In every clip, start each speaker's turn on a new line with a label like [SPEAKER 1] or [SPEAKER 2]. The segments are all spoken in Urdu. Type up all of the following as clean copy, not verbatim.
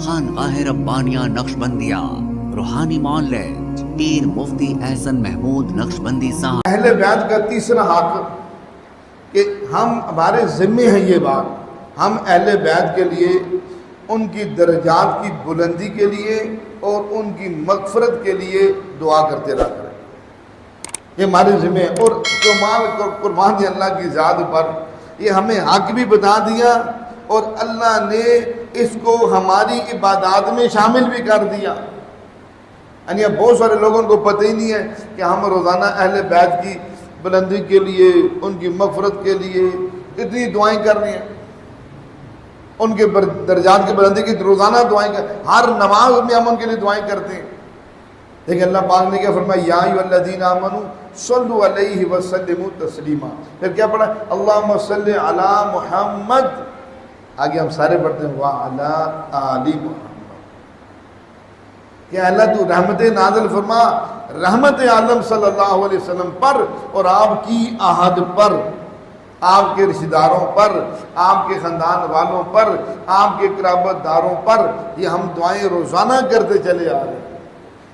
[SPEAKER 1] خانقاہ ربانیہ نقشبندیہ روحانی معالج پیر مفتی احسن محمود نقشبندی صاحب۔
[SPEAKER 2] اہل بیت کا تیسرا حق کہ ہمارے ذمے ہے یہ بات، ہم اہل بیت کے لیے ان کی درجات کی بلندی کے لیے اور ان کی مغفرت کے لیے دعا کرتے رہا کریں، یہ ہمارے ذمہ ہے۔ اور قربان دی اللہ کی ذات پر، یہ ہمیں حق بھی بتا دیا اور اللہ نے اس کو ہماری عبادات میں شامل بھی کر دیا۔ یعنی اب بہت سارے لوگوں کو پتہ ہی نہیں ہے کہ ہم روزانہ اہل بیت کی بلندی کے لیے، ان کی مغفرت کے لیے اتنی دعائیں کر رہی ہیں، ان کے درجات کی بلندی کی روزانہ دعائیں کر، ہر نماز میں ہم ان کے لیے دعائیں کرتے ہیں۔ لیکن اللہ پاک نے کیا فرمایا، یا ایھا الذین آمنوا صلوا علیہ وسلموا تسلیما، پھر کیا پڑھا، اللہم صلی علی محمد، آگے ہم سارے پڑھتے ہیں وعلی آل محمد، کہ اللہ تو رحمت نازل فرما رحمت عالم صلی اللہ علیہ وسلم پر اور آپ کی آہد پر، آپ کے رشتہ داروں پر، آپ کے خاندان والوں پر، آپ کے قرابت داروں پر، یہ ہم دعائیں روزانہ کرتے چلے آ رہے ہیں۔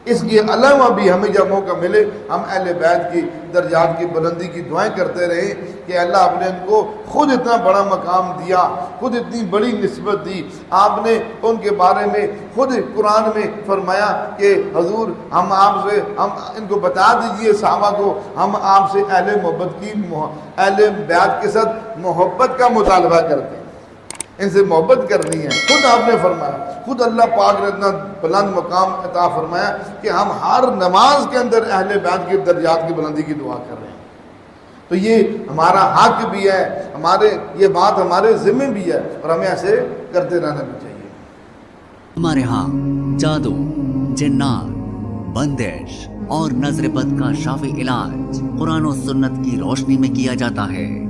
[SPEAKER 2] اس کے علاوہ بھی ہمیں جب موقع ملے ہم اہل بیت کی درجات کی بلندی کی دعائیں کرتے رہے کہ اللہ آپ نے ان کو خود اتنا بڑا مقام دیا، خود اتنی بڑی نسبت دی، آپ نے ان کے بارے میں خود قرآن میں فرمایا کہ حضور ہم آپ سے، ہم ان کو بتا دیجئے صحابہ کو، ہم آپ سے اہل محبت کی، اہل بیت کے ساتھ محبت کا مطالبہ کرتے ہیں، ان سے محبت کرنی ہے۔ خود آپ نے فرمایا، خود اللہ پاک نے اتنا بلند مقام عطا فرمایا کہ ہم ہر نماز کے اندر اہل بیت کی درجات کی بلندی کی دعا کر رہے ہیں۔ تو یہ ہمارا حق بھی ہے، یہ بات ہمارے ذمہ بھی ہے اور ہمیں ایسے کرتے رہنا بھی چاہیے۔
[SPEAKER 1] ہمارے ہاں جادو، جنات، بندش اور نظر بد کا شافی علاج قرآن و سنت کی روشنی میں کیا جاتا ہے۔